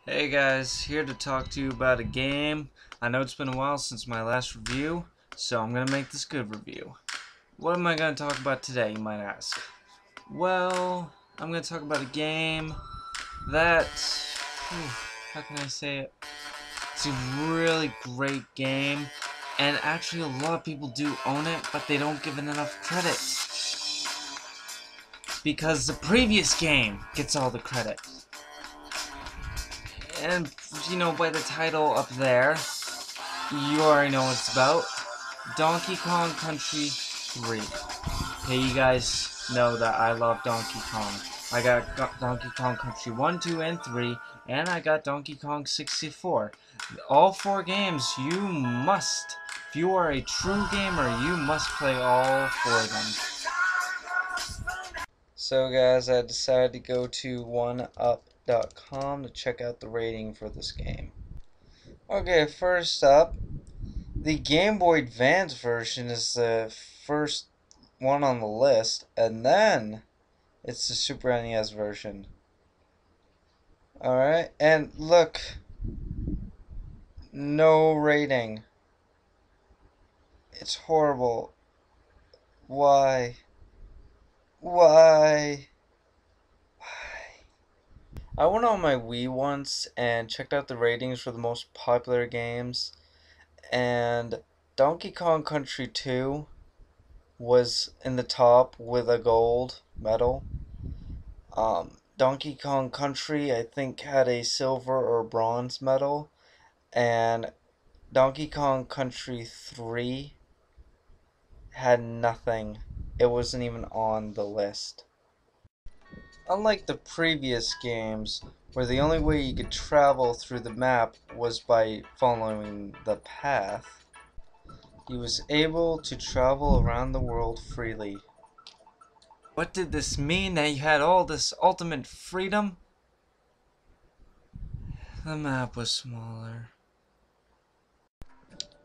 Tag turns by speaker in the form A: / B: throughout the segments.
A: Hey guys, here to talk to you about a game. I know it's been a while since my last review, so I'm going to make this good review. What am I going to talk about today, you might ask? Well, I'm going to talk about a game that, how can I say it? It's a really great game, and actually a lot of people do own it, but they don't give it enough credit. Because the previous game gets all the credit. And, by the title up there, you already know what it's about. Donkey Kong Country 3. Hey, you guys know that I love Donkey Kong. I got Donkey Kong Country 1, 2, and 3, and I got Donkey Kong 64. All 4 games, you must, if you are a true gamer, you must play all 4 of them. So guys, I decided to go to 1up.com to check out the rating for this game. Okay, first up, the Game Boy Advance version is the first one on the list, and then it's the Super NES version. Alright, and look, no rating. It's horrible. Why? Why? I went on my Wii once and checked out the ratings for the most popular games, and Donkey Kong Country 2 was in the top with a gold medal. Donkey Kong Country, I think, had a silver or bronze medal, and Donkey Kong Country 3 had nothing. It wasn't even on the list. Unlike the previous games, where the only way you could travel through the map was by following the path, he was able to travel around the world freely. What did this mean, that you had all this ultimate freedom? The map was smaller.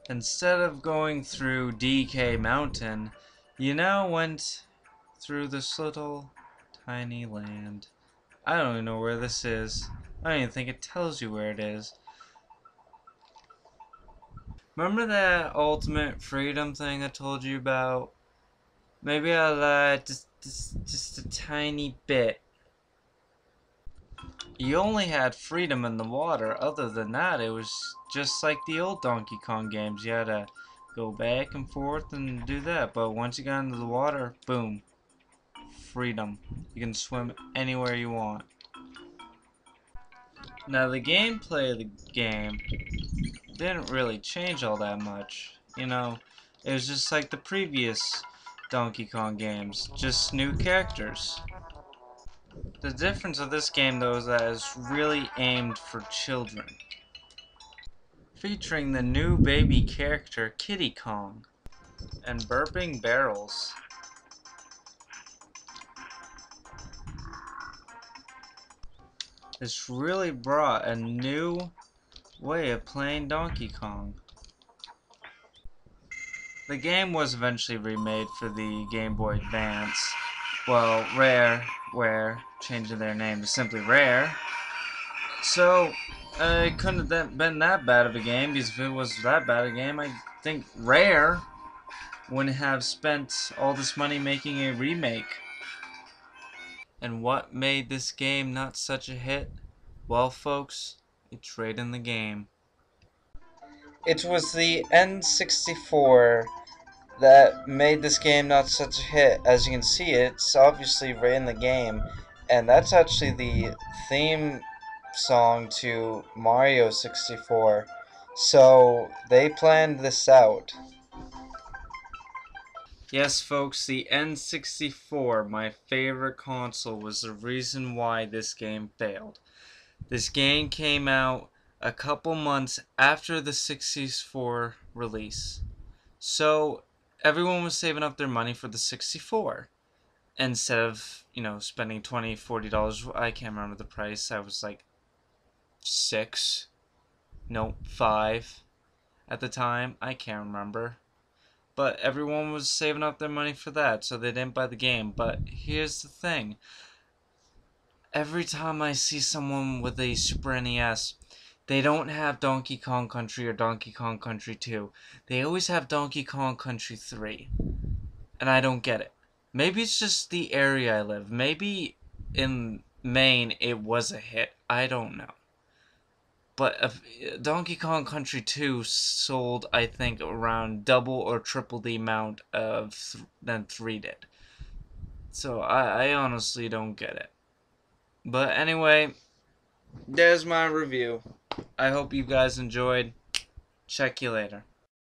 A: Instead of going through DK Mountain, you now went through this little tiny land. I don't even know where this is. I don't even think it tells you where it is. Remember that ultimate freedom thing I told you about? Maybe I lied just a tiny bit. You only had freedom in the water. Other than that, it was just like the old Donkey Kong games. You had to go back and forth and do that. But once you got into the water, boom. Freedom. You can swim anywhere you want. Now, the gameplay of the game didn't really change all that much. It was just like the previous Donkey Kong games. Just new characters. The difference of this game, though, is that it's really aimed for children. Featuring the new baby character, Kiddy Kong, and burping barrels. It's really brought a new way of playing Donkey Kong. The game was eventually remade for the Game Boy Advance. Well, Rare, changing their name to simply Rare. So, it couldn't have been that bad of a game, because if it was that bad a game, I think Rare wouldn't have spent all this money making a remake. And what made this game not such a hit? Well, folks, it's right in the game. It was the N64 that made this game not such a hit. As you can see, it's obviously right in the game, and that's actually the theme song to Mario 64. So they planned this out. Yes, folks, the N64, my favorite console, was the reason why this game failed. This game came out a couple months after the 64 release. So everyone was saving up their money for the 64. Instead of, spending $20, $40, I can't remember the price. I was like 6, no, 5 at the time. I can't remember. But everyone was saving up their money for that, so they didn't buy the game. But here's the thing. every time I see someone with a Super NES, they don't have Donkey Kong Country or Donkey Kong Country 2. They always have Donkey Kong Country 3. And I don't get it. Maybe it's just the area I live. Maybe in Maine it was a hit. I don't know. But Donkey Kong Country 2 sold, I think, around double or triple the amount of than 3 did. So I honestly don't get it. But anyway, there's my review. I hope you guys enjoyed. Check you later.